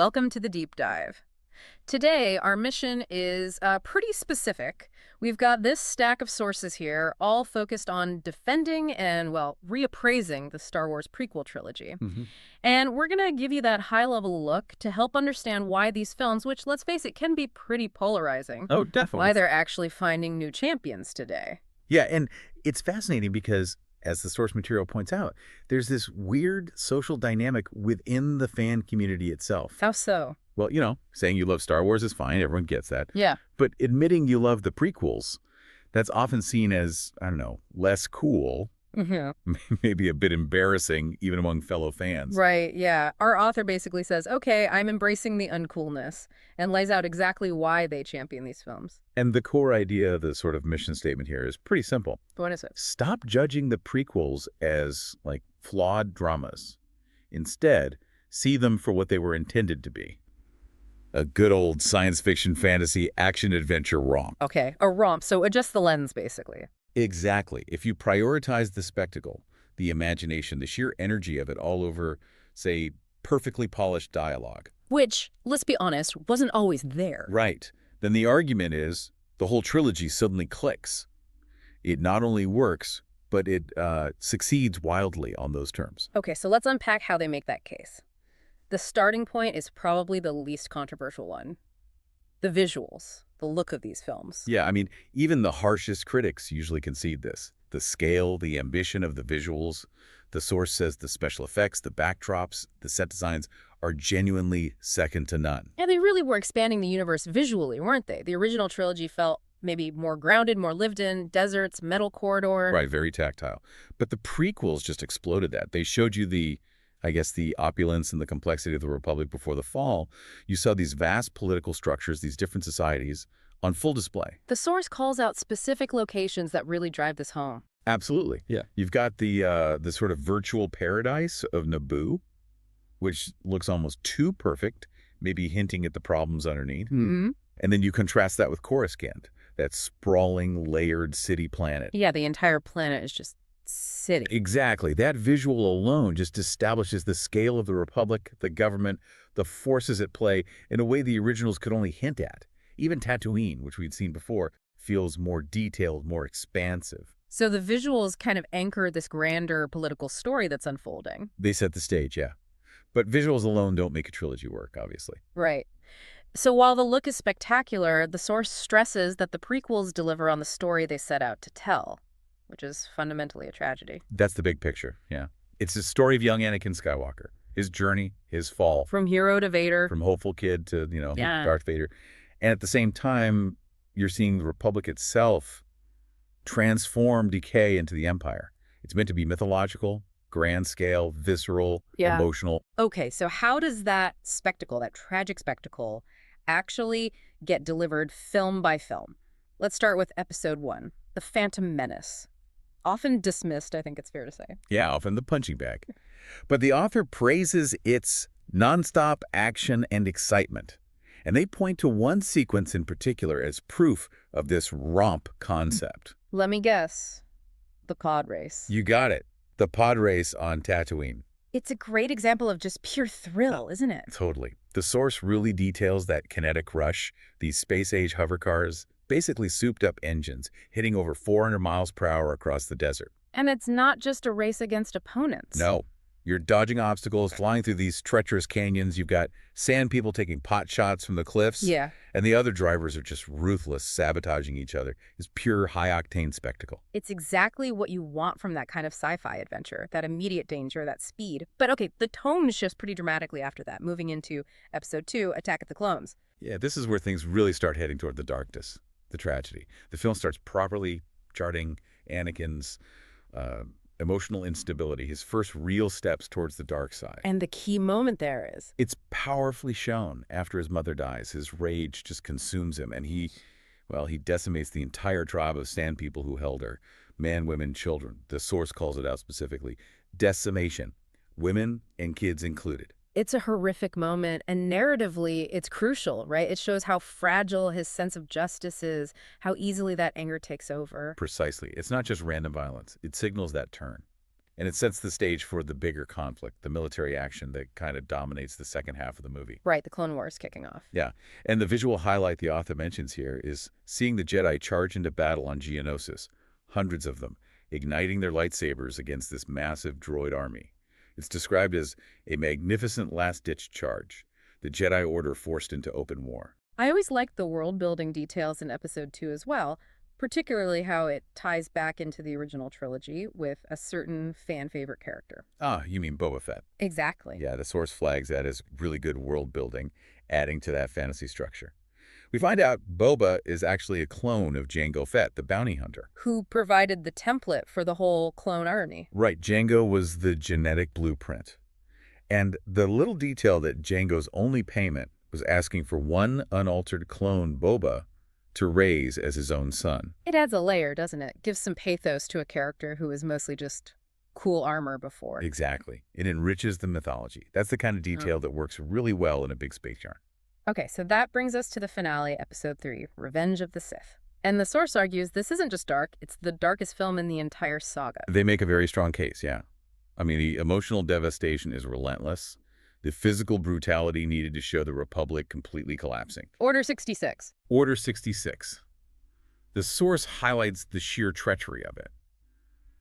welcome to the deep dive. Today, our mission is pretty specific. We've got this stack of sources here, all focused on defending and, well, reappraising the Star Wars prequel trilogy. Hmm. And we're going to give you that high-level look to help understand why these films, which, let's face it, can be pretty polarizing, Oh, definitely. why they're actually finding new champions today. Yeah, and it's fascinating because, as the source material points out, there's this weird social dynamic within the fan community itself. How so? Well, saying you love Star Wars is fine. Everyone gets that. Yeah. But admitting you love the prequels, that's often seen as, I don't know, less cool, maybe a bit embarrassing, even among fellow fans. Right, yeah. Our author basically says, okay, I'm embracing the uncoolness, and lays out exactly why they champion these films. And the core idea of the sort of mission statement here is pretty simple. What is it? Stop judging the prequels as, like, flawed dramas. Instead, see them for what they were intended to be. A good old science fiction, fantasy, action-adventure romp. Okay, a romp, so adjust the lens, basically. Exactly. If you prioritize the spectacle, the imagination, the sheer energy of it all over, say, perfectly polished dialogue. Which, let's be honest, wasn't always there. Right. Then the argument is the whole trilogy suddenly clicks. It not only works, but it succeeds wildly on those terms. Okay, so let's unpack how they make that case. The starting point is probably the least controversial one. The visuals, the look of these films. Yeah, I mean, even the harshest critics usually concede this. The scale, the ambition of the visuals. The source says the special effects, the backdrops, the set designs are genuinely second to none. And they really were expanding the universe visually, weren't they? The original trilogy felt maybe more grounded, more lived in, deserts, metal corridor. Right, very tactile. But the prequels just exploded that. They showed you the opulence and the complexity of the Republic before the fall. You saw these vast political structures, these different societies, on full display. The source calls out specific locations that really drive this home. Absolutely. Yeah. You've got the sort of virtual paradise of Naboo, which looks almost too perfect, maybe hinting at the problems underneath. Mm-hmm. And then you contrast that with Coruscant, that sprawling, layered city planet. Yeah, the entire planet is just city. Exactly. That visual alone just establishes the scale of the Republic, the government, the forces at play in a way the originals could only hint at. Even Tatooine, which we'd seen before, feels more detailed, more expansive. So the visuals kind of anchor this grander political story that's unfolding. They set the stage, yeah. But visuals alone don't make a trilogy work, obviously. Right. So while the look is spectacular, the source stresses that the prequels deliver on the story they set out to tell, which is fundamentally a tragedy. That's the big picture, yeah. It's the story of young Anakin Skywalker, his journey, his fall, From hero to Vader. from hopeful kid to, Yeah. Darth Vader. And at the same time, you're seeing the Republic itself transform, decay into the Empire. It's meant to be mythological, grand scale, visceral, Yeah. emotional. Okay, so how does that spectacle, that tragic spectacle, actually get delivered film by film? Let's start with episode 1, The Phantom Menace. Often dismissed, I think it's fair to say. Yeah, often the punching bag. But the author praises its nonstop action and excitement. And they point to one sequence in particular as proof of this romp concept. Let me guess. The pod race. You got it. The pod race on Tatooine. It's a great example of just pure thrill, isn't it? Totally. The source really details that kinetic rush, these space-age hover cars, basically souped-up engines, hitting over 400 miles per hour across the desert. And it's not just a race against opponents. No. You're dodging obstacles, flying through these treacherous canyons. You've got sand people taking pot shots from the cliffs. Yeah. And the other drivers are just ruthless, sabotaging each other. It's pure high-octane spectacle. It's exactly what you want from that kind of sci-fi adventure, that immediate danger, that speed. But okay, the tone shifts pretty dramatically after that, moving into episode 2, Attack of the Clones. Yeah, this is where things really start heading toward the darkness, the tragedy. The film starts properly charting Anakin's emotional instability, his first real steps towards the dark side. And the key moment there is... It's powerfully shown after his mother dies. His rage just consumes him, and he decimates the entire tribe of sand people who held her. Men, women, children. The source calls it out specifically. Decimation. Women and kids included. It's a horrific moment, and narratively, it's crucial, right? It shows how fragile his sense of justice is, how easily that anger takes over. Precisely. It's not just random violence. It signals that turn. And it sets the stage for the bigger conflict, the military action that kind of dominates the second half of the movie. Right, the Clone Wars kicking off. Yeah, and the visual highlight the author mentions here is seeing the Jedi charge into battle on Geonosis, hundreds of them, igniting their lightsabers against this massive droid army. It's described as a magnificent last-ditch charge, the Jedi Order forced into open war. I always liked the world-building details in Episode 2 as well, particularly how it ties back into the original trilogy with a certain fan-favorite character. Ah, you mean Boba Fett. Exactly. Yeah, the source flags that as really good world building, adding to that fantasy structure. We find out Boba is actually a clone of Jango Fett, the bounty hunter. Who provided the template for the whole clone army. Right, Jango was the genetic blueprint. And the little detail that Jango's only payment was asking for one unaltered clone Boba to raise as his own son. It adds a layer, doesn't it? Gives some pathos to a character who was mostly just cool armor before. Exactly. It enriches the mythology. That's the kind of detail that works really well in a big space yarn. Okay, so that brings us to the finale, Episode 3, Revenge of the Sith. And the source argues this isn't just dark, it's the darkest film in the entire saga. They make a very strong case, yeah. I mean, the emotional devastation is relentless. The physical brutality needed to show the Republic completely collapsing. Order 66. Order 66. The source highlights the sheer treachery of it.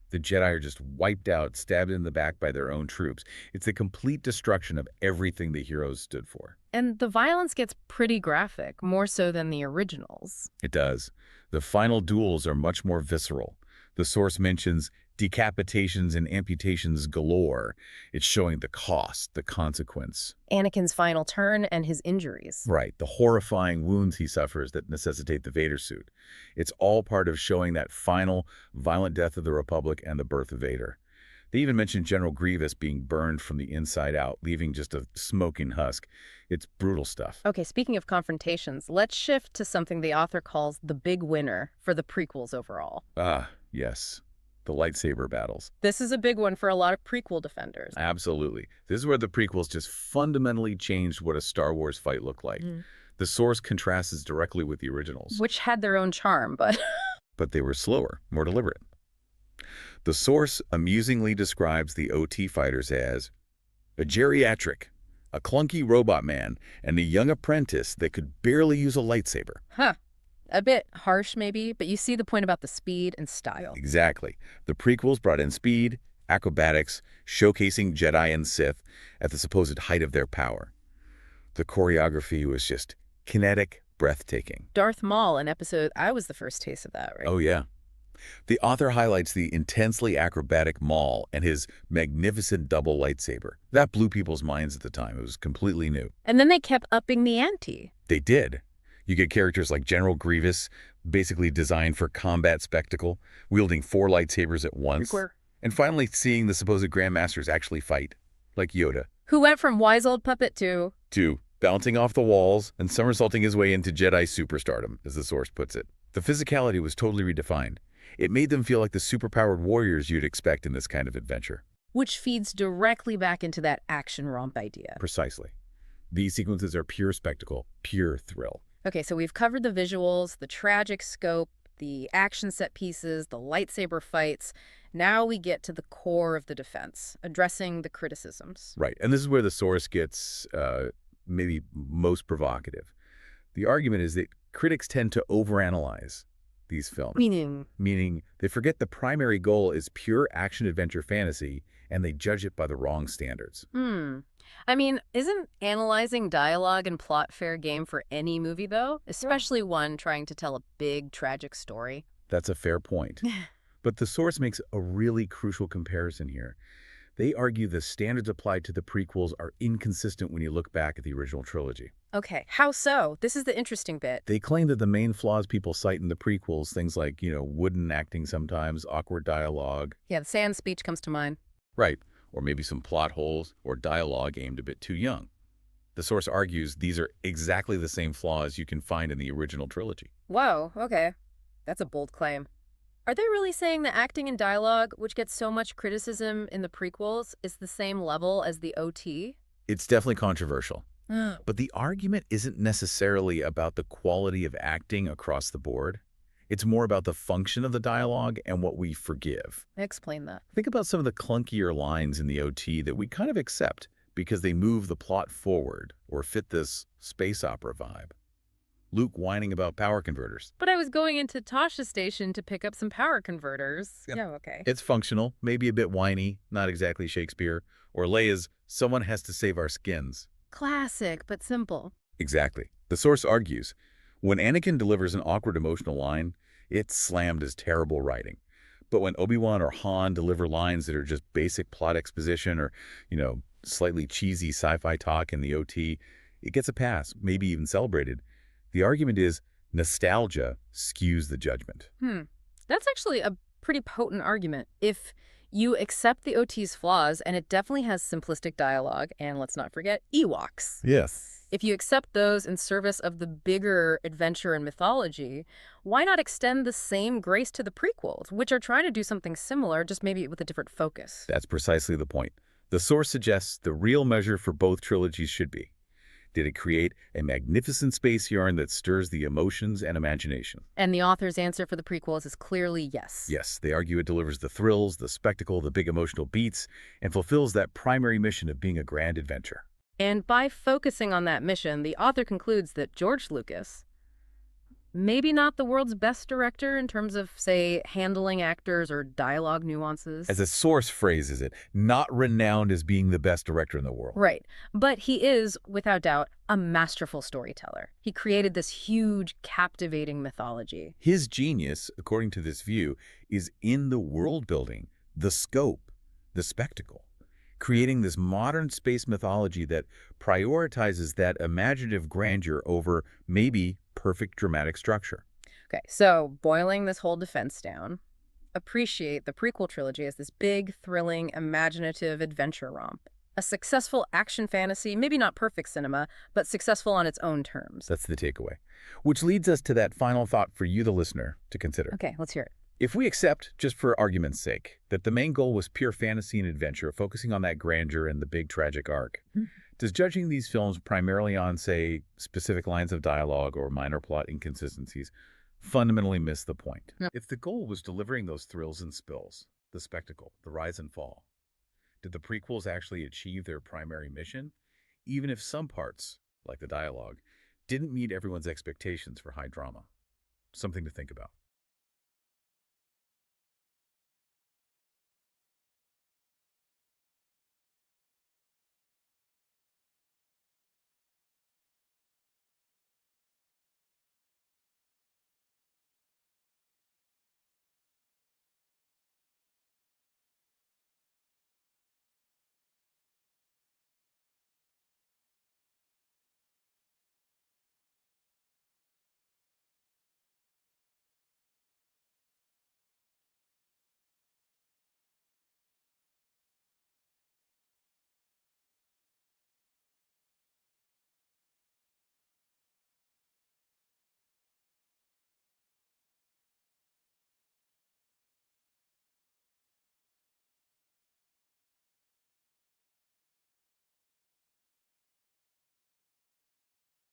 The Jedi are just wiped out, stabbed in the back by their own troops. It's the complete destruction of everything the heroes stood for. And the violence gets pretty graphic, more so than the originals. It does. The final duels are much more visceral. The source mentions decapitations and amputations galore. It's showing the cost, the consequence. Anakin's final turn and his injuries. Right, the horrifying wounds he suffers that necessitate the Vader suit. It's all part of showing that final, violent death of the Republic and the birth of Vader. They even mention General Grievous being burned from the inside out, leaving just a smoking husk. It's brutal stuff. Okay, speaking of confrontations, let's shift to something the author calls the big winner for the prequels overall. Ah, yes. The lightsaber battles. This is a big one for a lot of prequel defenders. Absolutely. This is where the prequels just fundamentally changed what a Star Wars fight looked like. The source contrasts directly with the originals. Which had their own charm, but... But they were slower, more deliberate. The source amusingly describes the OT fighters as a geriatric, a clunky robot man, and a young apprentice that could barely use a lightsaber. Huh. A bit harsh, maybe, but you see the point about the speed and style. Exactly. The prequels brought in speed, acrobatics, showcasing Jedi and Sith at the supposed height of their power. The choreography was just kinetic, breathtaking. Darth Maul in episode, I was the first taste of that, right? Oh, yeah. The author highlights the intensely acrobatic Maul and his magnificent double lightsaber. That blew people's minds at the time. It was completely new. And then they kept upping the ante. They did. You get characters like General Grievous, basically designed for combat spectacle, wielding 4 lightsabers at once. And finally seeing the supposed Grandmasters actually fight, like Yoda. Who went from wise old puppet to bouncing off the walls and somersaulting his way into Jedi superstardom, as the source puts it. The physicality was totally redefined. It made them feel like the superpowered warriors you'd expect in this kind of adventure. Which feeds directly back into that action romp idea. Precisely. These sequences are pure spectacle, pure thrill. Okay, so we've covered the visuals, the tragic scope, the action set pieces, the lightsaber fights. Now we get to the core of the defense, addressing the criticisms. Right, and this is where the source gets maybe most provocative. The argument is that critics tend to overanalyze these films. Meaning they forget the primary goal is pure action-adventure fantasy, and they judge it by the wrong standards. I mean, isn't analyzing dialogue and plot fair game for any movie, though? Especially one trying to tell a big, tragic story. That's a fair point. But the source makes a really crucial comparison here. They argue the standards applied to the prequels are inconsistent when you look back at the original trilogy. Okay, how so? This is the interesting bit. They claim that the main flaws people cite in the prequels, things like, wooden acting sometimes, awkward dialogue. Yeah, the sand speech comes to mind. Right, or maybe some plot holes or dialogue aimed a bit too young. The source argues these are exactly the same flaws you can find in the original trilogy. Whoa, okay. That's a bold claim. Are they really saying the acting and dialogue, which gets so much criticism in the prequels, is the same level as the OT? It's definitely controversial. But the argument isn't necessarily about the quality of acting across the board. It's more about the function of the dialogue and what we forgive. Explain that. Think about some of the clunkier lines in the OT that we kind of accept because they move the plot forward or fit this space opera vibe. Luke whining about power converters. But I was going into Tasha's station to pick up some power converters. Yep. Yeah, okay. It's functional, maybe a bit whiny, not exactly Shakespeare. Or Leia's, someone has to save our skins. Classic, but simple. Exactly. The source argues, when Anakin delivers an awkward emotional line, it's slammed as terrible writing. But when Obi-Wan or Han deliver lines that are just basic plot exposition or, slightly cheesy sci-fi talk in the OT, it gets a pass, maybe even celebrated. The argument is nostalgia skews the judgment. That's actually a pretty potent argument. If you accept the OT's flaws, and it definitely has simplistic dialogue, and let's not forget Ewoks. Yes. If you accept those in service of the bigger adventure and mythology, why not extend the same grace to the prequels, which are trying to do something similar, just maybe with a different focus? That's precisely the point. The source suggests the real measure for both trilogies should be, did it create a magnificent space yarn that stirs the emotions and imagination? And the author's answer for the prequels is clearly yes. Yes, they argue it delivers the thrills, the spectacle, the big emotional beats, and fulfills that primary mission of being a grand adventure. And by focusing on that mission, the author concludes that George Lucas, maybe not the world's best director in terms of, say, handling actors or dialogue nuances. As a source phrases it, not renowned as being the best director in the world. Right. But he is, without doubt, a masterful storyteller. He created this huge, captivating mythology. His genius, according to this view, is in the world building, the scope, the spectacle, creating this modern space mythology that prioritizes that imaginative grandeur over maybe perfect dramatic structure. Okay, so boiling this whole defense down, appreciate the prequel trilogy as this big, thrilling, imaginative adventure romp. A successful action fantasy, maybe not perfect cinema, but successful on its own terms. That's the takeaway. Which leads us to that final thought for you, the listener, to consider. Okay, let's hear it. If we accept, just for argument's sake, that the main goal was pure fantasy and adventure, focusing on that grandeur and the big tragic arc, does judging these films primarily on, say, specific lines of dialogue or minor plot inconsistencies fundamentally miss the point? No. If the goal was delivering those thrills and spills, the spectacle, the rise and fall, did the prequels actually achieve their primary mission, even if some parts, like the dialogue, didn't meet everyone's expectations for high drama? Something to think about.